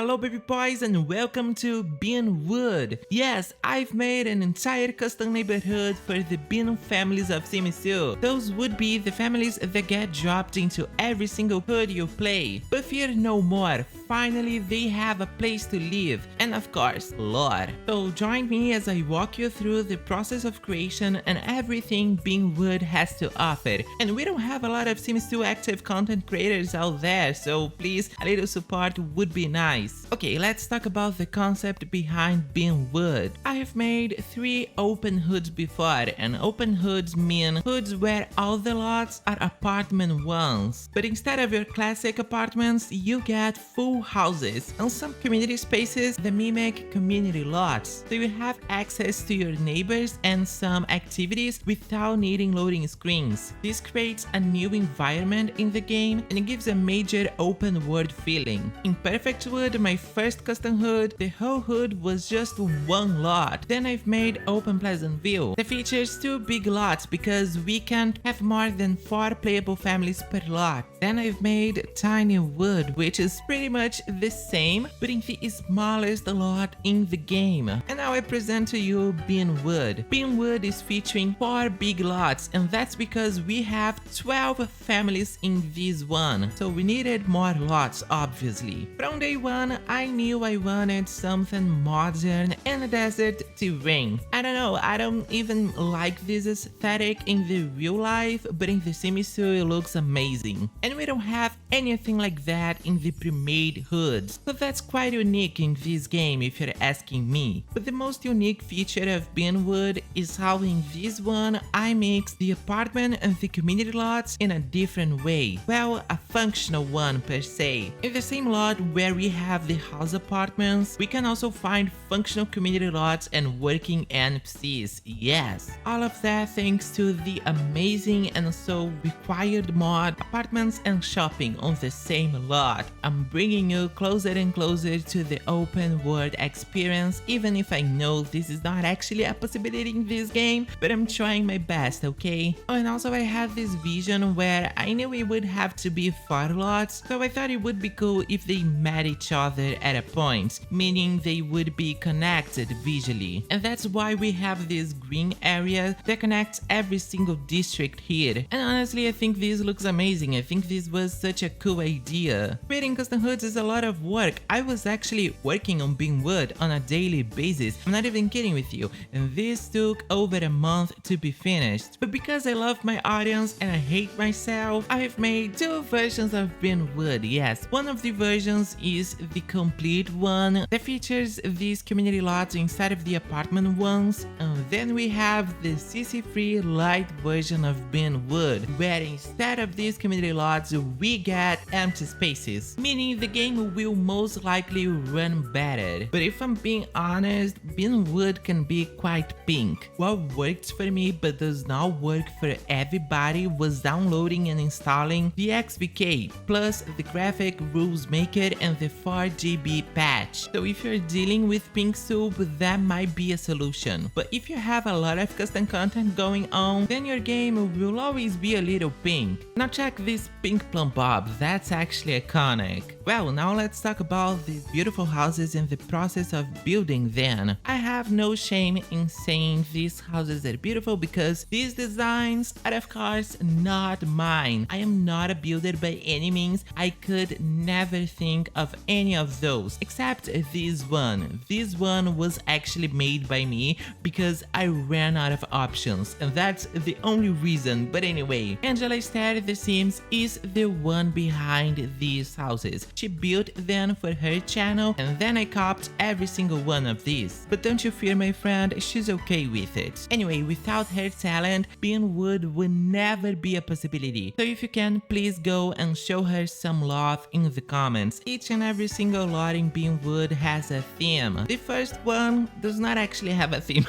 Hello baby boys and welcome to Bean Wood. Yes, I've made an entire custom neighborhood for the Bean families of Sims 2. Those would be the families that get dropped into every single hood you play. But fear no more, finally they have a place to live and of course, lore. So join me as I walk you through the process of creation and everything Bean Wood has to offer. And we don't have a lot of Sims 2 active content creators out there, so please, a little support would be nice. Okay, let's talk about the concept behind Bean Wood. I have made 3 open hoods before, and open hoods mean hoods where all the lots are apartment ones. But instead of your classic apartments, you get full houses and some community spaces that mimic community lots. So you have access to your neighbors and some activities without needing loading screens. This creates a new environment in the game and it gives a major open world feeling. In Perfect Wood, my first custom hood, the whole hood was just one lot. Then I've made Open Pleasant View that features 2 big lots because we can't have more than 4 playable families per lot. Then I've made Tiny Wood, which is pretty much the same but in the smallest lot in the game. And now I present to you Bean Wood. Bean Wood is featuring 4 big lots and that's because we have 12 families in this one. So we needed more lots obviously. From day one, I knew I wanted something modern and a desert terrain. I don't know, I don't even like this aesthetic in the real life, but in the Sims 2 it looks amazing. And we don't have anything like that in the pre-made hoods, so that's quite unique in this game if you're asking me. But the most unique feature of Bean Wood is how in this one I mix the apartment and the community lots in a different way. Well, a functional one per se. In the same lot where we have the house apartments, we can also find functional community lots and working NPCs. Yes, all of that thanks to the amazing and so required mod Apartments and Shopping on the same lot. I'm bringing you closer and closer to the open world experience, even if I know this is not actually a possibility in this game, but I'm trying my best, okay? Oh, and also I had this vision where I knew it would have to be 4 lots, so I thought it would be cool if they met each other at a point, meaning they would be connected visually. And that's why we have this green area that connects every single district here. And honestly, I think this looks amazing. I think this was such a cool idea. Creating custom hoods is a lot of work. I was actually working on Bean Wood on a daily basis. I'm not even kidding with you. And this took over a month to be finished. But because I love my audience and I hate myself, I've made 2 versions of Bean Wood. Yes, one of the versions is the complete one that features these community lots inside of the apartment ones, and then we have the CC-free light version of Bean Wood, where instead of these community lots we get empty spaces, meaning the game will most likely run better. But if I'm being honest, Bean Wood can be quite pink. What worked for me but does not work for everybody was downloading and installing the XVK plus the graphic rules maker and the 4GB patch. So if you're dealing with pink soup, that might be a solution. But if you have a lot of custom content going on, then your game will always be a little pink. Now check this pink plum bob, that's actually iconic. Well, now let's talk about these beautiful houses and the process of building them. I have no shame in saying these houses are beautiful because these designs are of course not mine. I am not a builder by any means. I could never think of any of those except this one. This one was actually made by me because I ran out of options and that's the only reason. But anyway, Angela Esther The Sims is the one behind these houses. She built them for her channel and then I copied every single one of these. But don't you fear my friend, she's okay with it. Anyway, without her talent, Bean Wood would never be a possibility. So if you can, please go and show her some love in the comments. Each and every single lot in Bean Wood has a theme. The first one does not actually have a theme.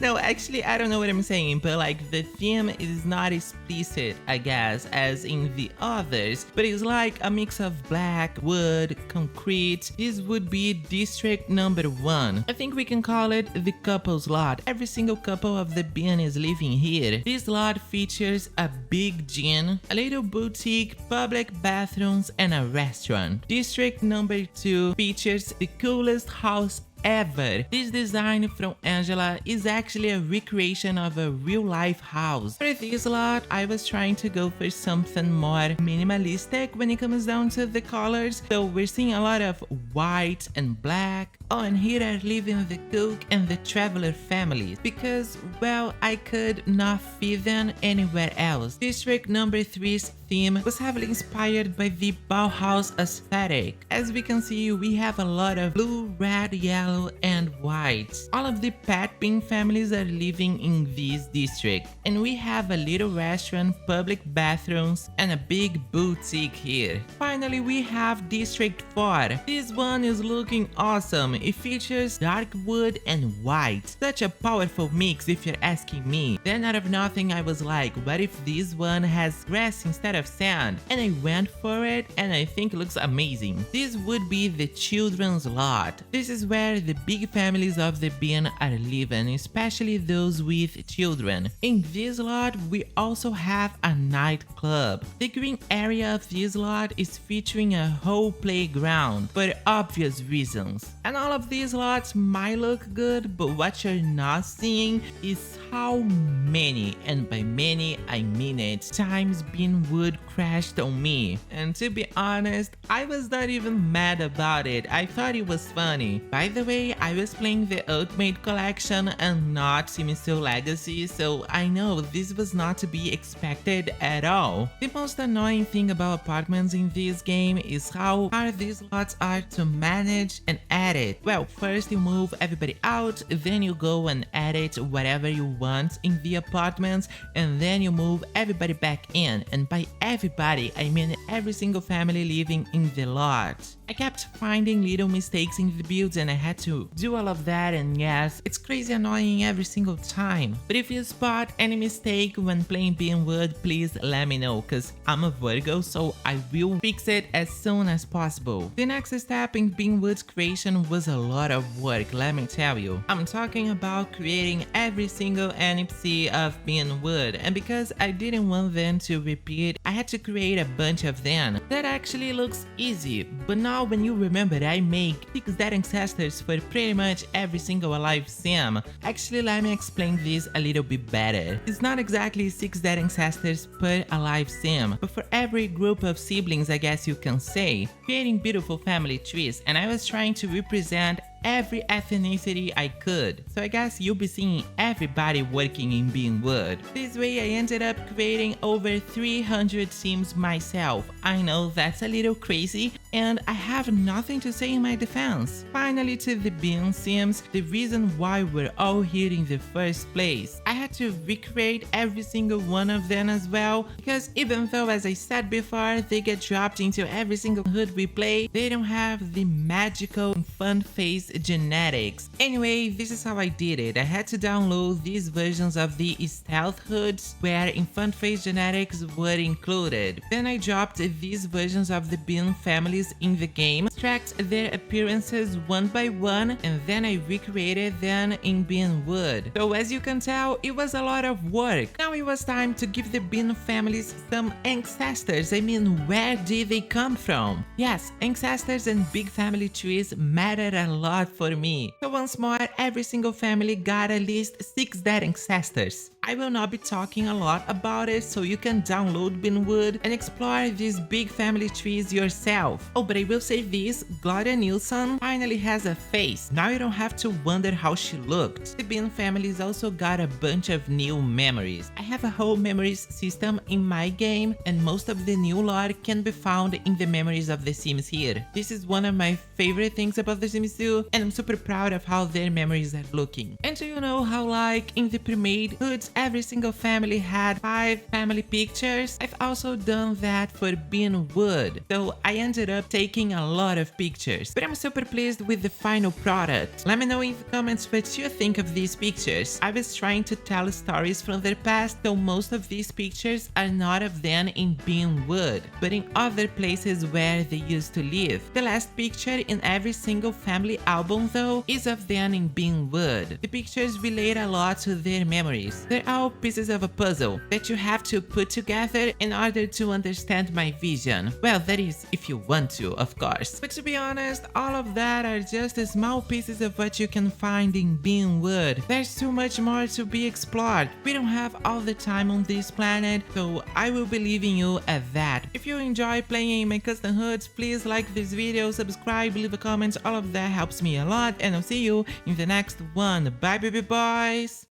No, actually, I don't know what I'm saying, but like the theme is not explicit, I guess, as in the others, but it's like a mix of black, wood, concrete. This would be district number 1. I think we can call it the couple's lot. Every single couple of the bin is living here. This lot features a big gym, a little boutique, public bathrooms, and a restaurant. District number 2 features the coolest house ever. This design from Angela is actually a recreation of a real-life house. For this lot, I was trying to go for something more minimalistic when it comes down to the colors, so we're seeing a lot of white and black. Oh, and here are living the cook and the traveler families because, well, I could not fit them anywhere else. District number 3's theme was heavily inspired by the Bauhaus aesthetic. As we can see, we have a lot of blue, red, yellow, and white. All of the Pat Bean families are living in this district, and we have a little restaurant, public bathrooms, and a big boutique here. Finally, we have District 4. This one is looking awesome. It features dark wood and white. Such a powerful mix if you're asking me. Then out of nothing, I was like, what if this one has grass instead of sand? And I went for it, and I think it looks amazing. This would be the children's lot. This is where the big families of the bin are living, especially those with children. In this lot, we also have a nightclub. The green area of this lot is featuring a whole playground for obvious reasons. And all of these lots might look good, but what you're not seeing is how many, and by many I mean it, times Beanwood crashed on me. And to be honest, I was not even mad about it. I thought it was funny. By the way, I was playing the Ultimate Collection and not Sims 2 Legacy, so I know this was not to be expected at all. The most annoying thing about apartments in this game is how hard these lots are to manage and edit. Well, first you move everybody out, then you go and edit whatever you want in the apartments, and then you move everybody back in. And by everybody, I mean every single family living in the lot. I kept finding little mistakes in the builds and I had to do all of that, and yes, it's crazy annoying every single time. But if you spot any mistake when playing Beanwood, please let me know, cause I'm a Virgo, so I will fix it as soon as possible. The next step in Beanwood's creation was a lot of work, let me tell you. I'm talking about creating every single NPC of Beanwood, and because I didn't want them to repeat, I had to create a bunch of them. That actually looks easy, but now when you remember I make 6 dead ancestors for pretty much every single alive sim. Actually, let me explain this a little bit better. It's not exactly 6 dead ancestors per alive sim, but for every group of siblings, I guess you can say, creating beautiful family trees, and I was trying to represent every ethnicity I could. So I guess you'll be seeing everybody working in Beanwood. This way I ended up creating over 300 sims myself. I know that's a little crazy, and I have nothing to say in my defense. Finally, to the Bean sims, the reason why we're all here in the first place. I had to recreate every single one of them as well, because even though, as I said before, they get dropped into every single hood we play, they don't have the magical and fun face genetics. Anyway, this is how I did it. I had to download these versions of the stealth hoods where infant face genetics were included. Then I dropped these versions of the Bean families in the game, tracked their appearances one by one, and then I recreated them in Beanwood. So as you can tell, it was a lot of work. Now it was time to give the Bean families some ancestors. I mean, where did they come from? Yes, ancestors and big family trees matter a lot for me. So once more, every single family got at least 6 dead ancestors. I will not be talking a lot about it, so you can download Beanwood and explore these big family trees yourself. Oh, but I will say this, Gloria Nilsson finally has a face. Now you don't have to wonder how she looked. The Bean families also got a bunch of new memories. I have a whole memories system in my game, and most of the new lore can be found in the memories of the Sims here. This is one of my favorite things about the Sims 2, and I'm super proud of how their memories are looking. And do you know how, like, in the pre-made hoods, every single family had 5 family pictures? I've also done that for Beanwood. So I ended up taking a lot of pictures, but I'm super pleased with the final product. Let me know in the comments what you think of these pictures. I was trying to tell stories from their past, though most of these pictures are not of them in Beanwood, but in other places where they used to live. The last picture in every single family album, though, is of them in Beanwood. The pictures relate a lot to their memories. They're all pieces of a puzzle that you have to put together in order to understand my vision. Well, that is, if you want to, of course. But to be honest, all of that are just small pieces of what you can find in Beanwood. There's too much more to be explored. We don't have all the time on this planet, so I will be leaving you at that. If you enjoy playing in my custom hoods, please like this video, subscribe, leave a comment, all of that helps me a lot, and I'll see you in the next one. Bye baby boys!